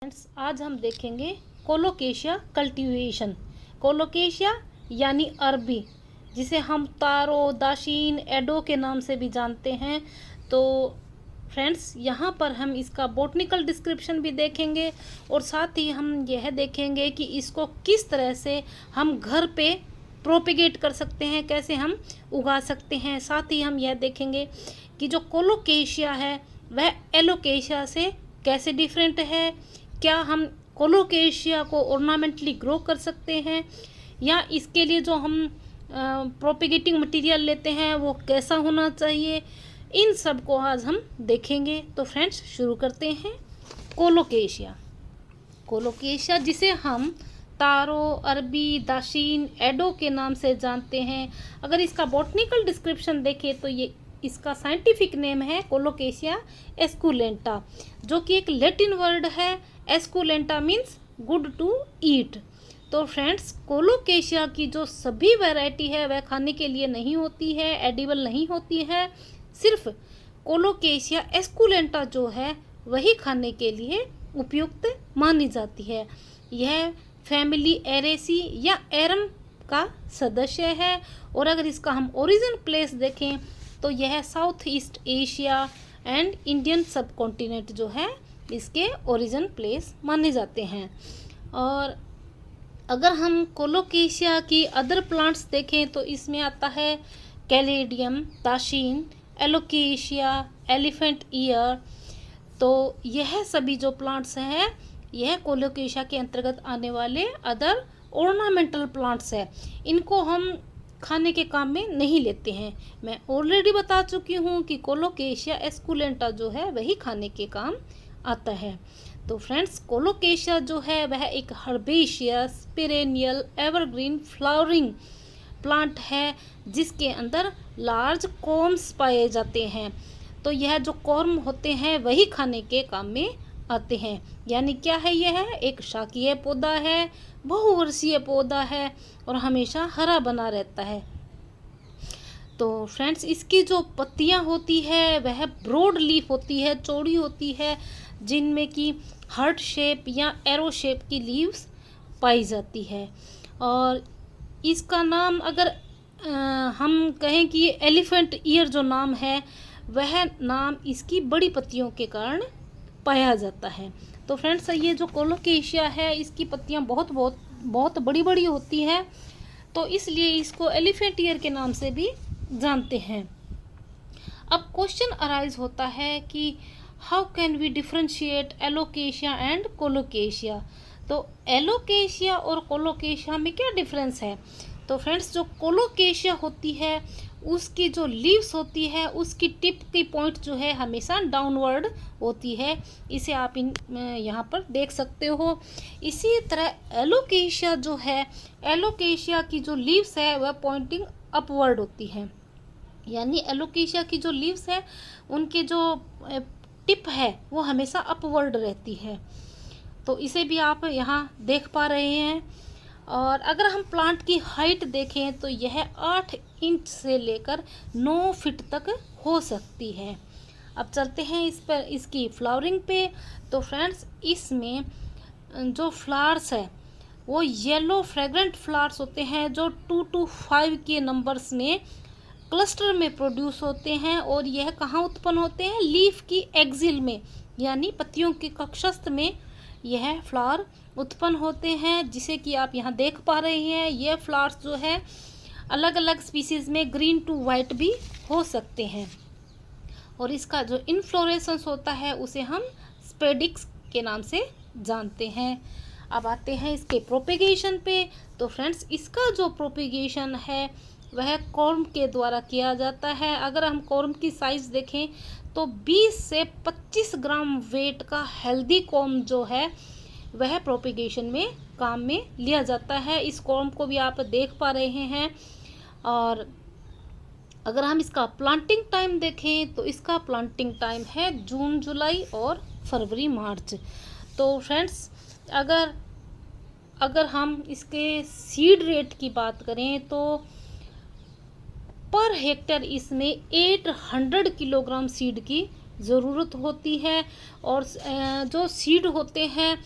Friends, आज हम देखेंगे कोलोकेशिया कल्टीवेशन। कोलोकेशिया यानी अरबी, जिसे हम तारो, दाशीन, एडो के नाम से भी जानते हैं। तो फ्रेंड्स, यहाँ पर हम इसका बॉटनिकल डिस्क्रिप्शन भी देखेंगे और साथ ही हम यह देखेंगे कि इसको किस तरह से हम घर पे प्रोपिगेट कर सकते हैं, कैसे हम उगा सकते हैं। साथ ही हम यह देखेंगे कि जो कोलोकेशिया है वह एलोकेशिया से कैसे डिफरेंट है, क्या हम कोलोकेशिया को ऑर्नामेंटली ग्रो कर सकते हैं या इसके लिए जो हम प्रोपिगेटिंग मटेरियल लेते हैं वो कैसा होना चाहिए, इन सब को आज हम देखेंगे। तो फ्रेंड्स, शुरू करते हैं। कोलोकेशिया कोलोकेशिया जिसे हम तारो, अरबी, दाशीन, एडो के नाम से जानते हैं। अगर इसका बॉटनिकल डिस्क्रिप्शन देखें तो ये इसका साइंटिफिक नेम है कोलोकेशिया एस्कुलेंटा, जो कि एक लैटिन वर्ड है। Esculenta means good to eat. तो फ्रेंड्स, कोलोकेशिया की जो सभी वैरायटी है वह खाने के लिए नहीं होती है, एडिबल नहीं होती है। सिर्फ कोलोकेशिया एस्कुलेंटा जो है वही खाने के लिए उपयुक्त मानी जाती है। यह फैमिली एरेसी या एरम का सदस्य है। और अगर इसका हम ओरिजिन प्लेस देखें तो यह south east Asia and Indian सब कॉन्टिनेंट जो है इसके ओरिजिन प्लेस माने जाते हैं। और अगर हम कोलोकेशिया की अदर प्लांट्स देखें तो इसमें आता है कैलेडियम, दाशीन, एलोकेशिया, एलिफेंट ईयर। तो यह सभी जो प्लांट्स हैं यह कोलोकेशिया के अंतर्गत आने वाले अदर ऑर्नामेंटल प्लांट्स है। इनको हम खाने के काम में नहीं लेते हैं। मैं ऑलरेडी बता चुकी हूँ कि कोलोकेशिया एस्कुलेंटा जो है वही खाने के काम आता है। तो फ्रेंड्स, कोलोकेशिया जो है वह एक herbaceous perennial evergreen flowering plant है जिसके अंदर लार्ज कॉर्म्स पाए जाते हैं। तो यह जो कॉर्म होते हैं वही खाने के काम में आते हैं। यानी क्या है, यह एक शाकीय पौधा है, बहुवर्षीय पौधा है और हमेशा हरा बना रहता है। तो फ्रेंड्स, इसकी जो पत्तियां होती है वह ब्रॉड लीफ होती है, चौड़ी होती है, जिनमें कि हार्ट शेप या एरो शेप की लीव्स पाई जाती है। और इसका नाम अगर हम कहें कि एलिफेंट ईयर जो नाम है वह नाम इसकी बड़ी पत्तियों के कारण पाया जाता है। तो फ्रेंड्स, ये जो कोलोकेशिया है इसकी पत्तियां बहुत बड़ी बड़ी होती हैं, तो इसलिए इसको एलिफेंट ईयर के नाम से भी जानते हैं। अब क्वेश्चन अराइज होता है कि how can we differentiate Alocasia and Colocasia. तो एलोकेशिया और कोलोकेशिया में क्या डिफरेंस है। तो फ्रेंड्स, जो कोलोकेशिया होती है उसकी जो लीव्स होती है उसकी टिप की पॉइंट जो है हमेशा डाउनवर्ड होती है। इसे आप यहाँ पर देख सकते हो। इसी तरह एलोकेशिया जो है, एलोकेशिया की जो लीव्स है वह पॉइंटिंग अपवर्ड होती है। यानी एलोकेशिया की जो लीव्स है उनकी जो टिप है वो हमेशा अपवर्ड रहती है। तो इसे भी आप यहाँ देख पा रहे हैं। और अगर हम प्लांट की हाइट देखें तो यह 8 इंच से लेकर 9 फीट तक हो सकती है। अब चलते हैं इस पर इसकी फ्लावरिंग पे। तो फ्रेंड्स, इसमें जो फ्लावर्स है वो येलो फ्रेग्रेंट फ्लावर्स होते हैं जो 2 to 5 के नंबर्स में क्लस्टर में प्रोड्यूस होते हैं। और यह कहाँ उत्पन्न होते हैं, लीफ की एक्सिल में, यानी पत्तियों के कक्षस्थ में यह फ्लावर उत्पन्न होते हैं, जिसे कि आप यहाँ देख पा रहे हैं। यह फ्लावर्स जो है अलग अलग स्पीसीज में ग्रीन टू वाइट भी हो सकते हैं। और इसका जो इनफ्लोरेसेंस होता है उसे हम स्पेडिक्स के नाम से जानते हैं। अब आते हैं इसके प्रोपेगेशन पे। तो फ्रेंड्स, इसका जो प्रोपेगेशन है वह कॉर्म के द्वारा किया जाता है। अगर हम कॉर्म की साइज देखें तो 20 से 25 ग्राम वेट का हेल्दी कॉर्म जो है वह प्रोपेगेशन में काम में लिया जाता है। इस कॉर्म को भी आप देख पा रहे हैं। और अगर हम इसका प्लांटिंग टाइम देखें तो इसका प्लांटिंग टाइम है जून, जुलाई और फरवरी, मार्च। तो फ्रेंड्स, अगर हम इसके सीड रेट की बात करें तो पर हेक्टेयर इसमें 800 किलोग्राम सीड की ज़रूरत होती है। और जो सीड होते हैं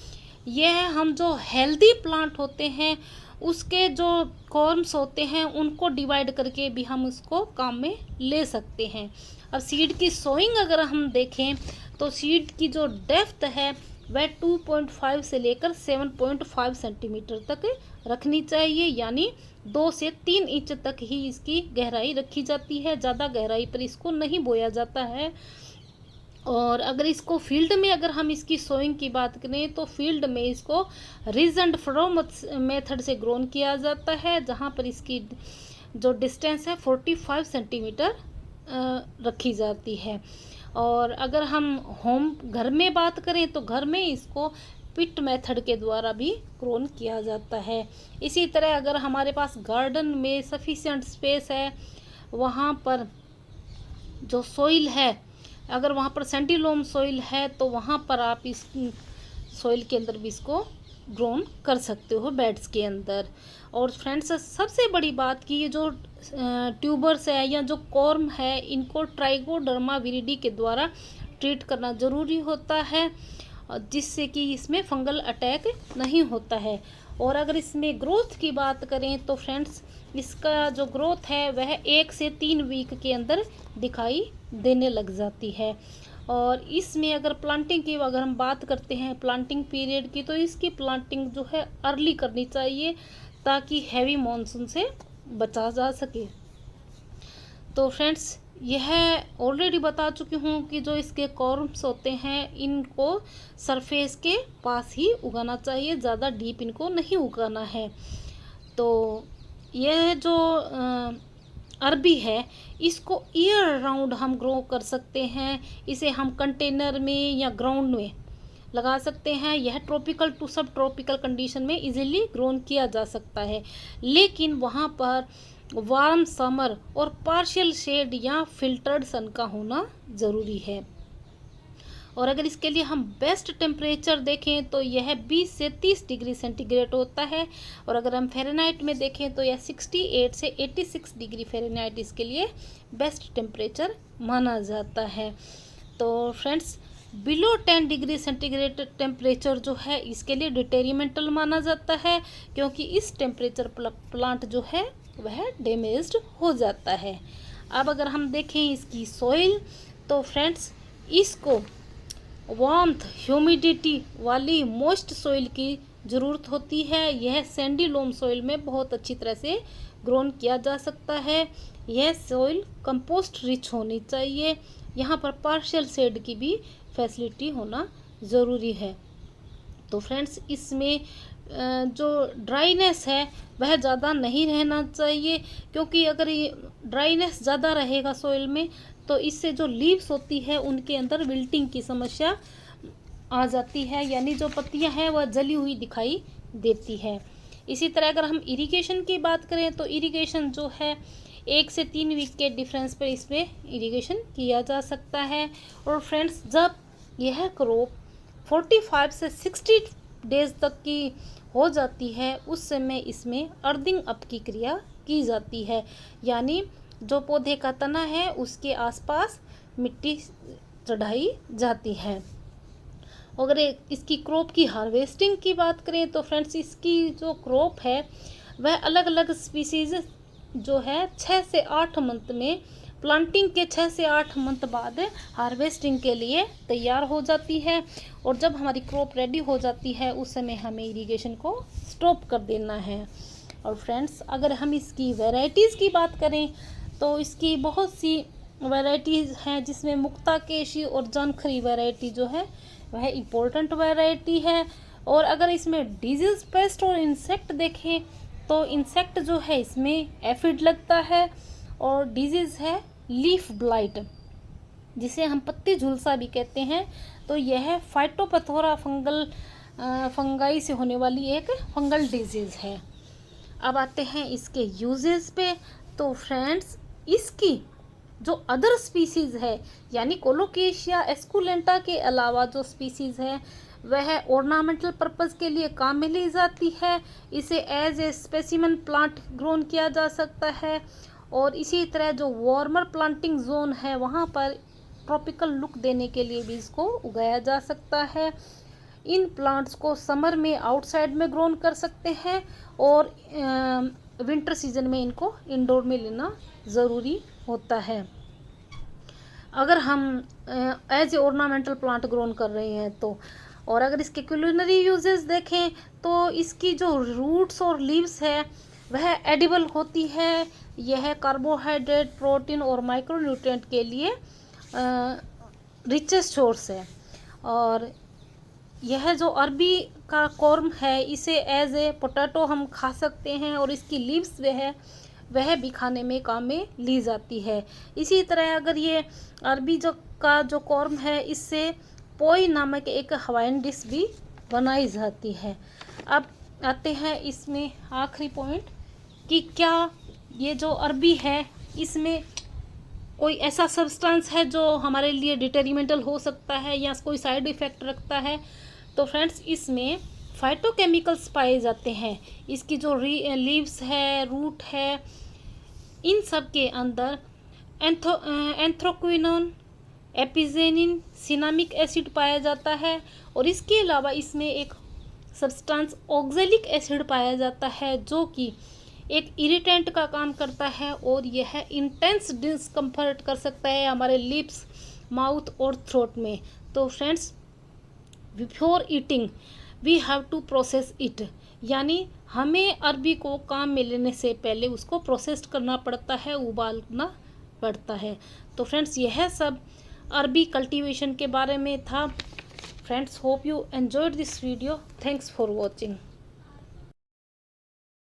यह हम जो हेल्दी प्लांट होते हैं उसके जो कॉर्म्स होते हैं उनको डिवाइड करके भी हम उसको काम में ले सकते हैं। अब सीड की सोइंग अगर हम देखें तो सीड की जो डेप्थ है वह 2.5 से लेकर 7.5 सेंटीमीटर तक रखनी चाहिए, यानी 2 से 3 इंच तक ही इसकी गहराई रखी जाती है। ज़्यादा गहराई पर इसको नहीं बोया जाता है। और अगर इसको फील्ड में अगर हम इसकी सोइंग की बात करें तो फील्ड में इसको रिज एंड फ्रो मेथड से ग्रोन किया जाता है, जहाँ पर इसकी जो डिस्टेंस है 45 सेंटीमीटर रखी जाती है। और अगर हम होम घर में बात करें तो घर में इसको पिट मेथड के द्वारा भी ग्रोन किया जाता है। इसी तरह अगर हमारे पास गार्डन में सफिशिएंट स्पेस है, वहाँ पर जो सोइल है, अगर वहाँ पर सैंडी लोम सोइल है तो वहाँ पर आप इस सोइल के अंदर भी इसको ग्रोन कर सकते हो बेड्स के अंदर। और फ्रेंड्स, सबसे बड़ी बात कि ये जो ट्यूबर्स है या जो कॉर्म है इनको ट्राइकोडर्मा विरिडी के द्वारा ट्रीट करना ज़रूरी होता है, जिससे कि इसमें फंगल अटैक नहीं होता है। और अगर इसमें ग्रोथ की बात करें तो फ्रेंड्स, इसका जो ग्रोथ है वह 1 से 3 वीक के अंदर दिखाई देने लग जाती है। और इसमें अगर प्लांटिंग की अगर हम बात करते हैं प्लांटिंग पीरियड की, तो इसकी प्लांटिंग जो है अर्ली करनी चाहिए ताकि हैवी मॉनसून से बचा जा सके। तो फ्रेंड्स, यह ऑलरेडी बता चुकी हूँ कि जो इसके कॉर्म्स होते हैं इनको सरफेस के पास ही उगाना चाहिए, ज़्यादा डीप इनको नहीं उगाना है। तो यह जो अरबी है इसको ईयर राउंड हम ग्रो कर सकते हैं। इसे हम कंटेनर में या ग्राउंड में लगा सकते हैं। यह ट्रॉपिकल टू सब ट्रॉपिकल कंडीशन में इजीली ग्रोन किया जा सकता है, लेकिन वहाँ पर वार्म समर और पार्शियल शेड या फिल्टर्ड सन का होना ज़रूरी है। और अगर इसके लिए हम बेस्ट टेम्परेचर देखें तो यह 20 से 30 डिग्री सेंटीग्रेड होता है। और अगर हम फ़ारेनहाइट में देखें तो यह 68 से 86 डिग्री फ़ारेनहाइट इसके लिए बेस्ट टेम्परेचर माना जाता है। तो friends, below 10 degree centigrade temperature जो है इसके लिए डिटेरिमेंटल माना जाता है, क्योंकि इस टेम्परेचर प्लांट जो है वह डैमेज्ड हो जाता है। अब अगर हम देखें इसकी सॉइल तो फ्रेंड्स, इसको वार्मथ ह्यूमिडिटी वाली मॉइस्ट सॉइल की ज़रूरत होती है। यह सैंडी लोम सॉइल में बहुत अच्छी तरह से ग्रोन किया जा सकता है। यह सॉइल कंपोस्ट रिच होनी चाहिए। यहाँ पर पार्शियल शेड की भी फैसिलिटी होना ज़रूरी है। तो फ्रेंड्स, इसमें जो ड्राइनेस है वह ज़्यादा नहीं रहना चाहिए, क्योंकि अगर ये ड्राइनेस ज़्यादा रहेगा सॉइल में तो इससे जो लीव्स होती है उनके अंदर विल्टिंग की समस्या आ जाती है, यानी जो पत्तियां हैं वह जली हुई दिखाई देती है। इसी तरह अगर हम इरिगेशन की बात करें तो इरिगेशन जो है 1 से 3 वीक के डिफरेंस पर इसमें इरिगेशन किया जा सकता है। और फ्रेंड्स, जब यह क्रॉप 45 से 60 डेज तक की हो जाती है उस समय इसमें अर्थिंग अप की क्रिया की जाती है, यानी जो पौधे का तना है उसके आसपास मिट्टी चढ़ाई जाती है। अगर इसकी क्रॉप की हार्वेस्टिंग की बात करें तो फ्रेंड्स, इसकी जो क्रॉप है वह अलग अलग स्पीसीज जो है 6 से 8 मंथ में, प्लांटिंग के 6 से 8 मंथ बाद हार्वेस्टिंग के लिए तैयार हो जाती है। और जब हमारी क्रॉप रेडी हो जाती है उस समय हमें इरिगेशन को स्टॉप कर देना है। और फ्रेंड्स, अगर हम इसकी वैरायटीज़ की बात करें तो इसकी बहुत सी वैरायटीज़ हैं, जिसमें मुक्ता केशी और जानखरी वैरायटी जो है वह इम्पोर्टेंट वैरायटी है। और अगर इसमें डिजीज़, पेस्ट और इंसेक्ट देखें तो इंसेक्ट जो है इसमें एफिड लगता है, और डिजीज़ है लीफ ब्लाइट, जिसे हम पत्ती झुलसा भी कहते हैं। तो यह फाइटोपथोरा फंगाई से होने वाली एक फंगल डिजीज़ है। अब आते हैं इसके यूजेस पे। तो फ्रेंड्स, इसकी जो अदर स्पीसीज़ है यानी कोलोकेशिया एस्कुलेंटा के अलावा जो स्पीसीज़ है वह ऑर्नामेंटल पर्पस के लिए काम में ली जाती है। इसे as a specimen plant grown किया जा सकता है। और इसी तरह जो वार्मर प्लांटिंग जोन है वहाँ पर ट्रॉपिकल लुक देने के लिए भी इसको उगाया जा सकता है। इन प्लांट्स को समर में आउटसाइड में ग्रोन कर सकते हैं और विंटर सीजन में इनको इंडोर में लेना ज़रूरी होता है। अगर हम as a ornamental plant grown कर रहे हैं तो, और अगर इसके कुलिनरी यूजेस देखें तो इसकी जो रूट्स और लीव्स है वह एडिबल होती है। यह कार्बोहाइड्रेट, प्रोटीन और माइक्रोन्यूट्रिएंट के लिए रिचेस्ट सोर्स है। और यह जो अरबी का कॉर्म है इसे एज ए पोटैटो हम खा सकते हैं और इसकी लीव्स वह भी खाने में काम में ली जाती है। इसी तरह अगर ये अरबी जो कॉर्म है इससे पोई नामक एक हवाईन डिश भी बनाई जाती है। अब आते हैं इसमें आखिरी पॉइंट कि क्या ये जो अरबी है इसमें कोई ऐसा सब्सटेंस है जो हमारे लिए डिट्रीमेंटल हो सकता है या कोई साइड इफ़ेक्ट रखता है। तो फ्रेंड्स, इसमें फाइटोकेमिकल्स पाए जाते हैं। इसकी जो लीव्स है, रूट है, इन सब के अंदर एंथ्रोक्विनोन, एपिजेनिन, सिनामिक एसिड पाया जाता है। और इसके अलावा इसमें एक सब्सटेंस ऑक्जेलिक एसिड पाया जाता है जो कि एक इरिटेंट का काम करता है और यह इंटेंस डिस्कम्फर्ट कर सकता है हमारे लिप्स, माउथ और थ्रोट में। तो friends, before eating we have to process it, यानी हमें अरबी को काम में लेने से पहले उसको प्रोसेस करना पड़ता है, उबालना पड़ता है। तो फ्रेंड्स, यह सब अरबी कल्टीवेशन के बारे में था। Friends, hope you enjoyed this video. Thanks for watching.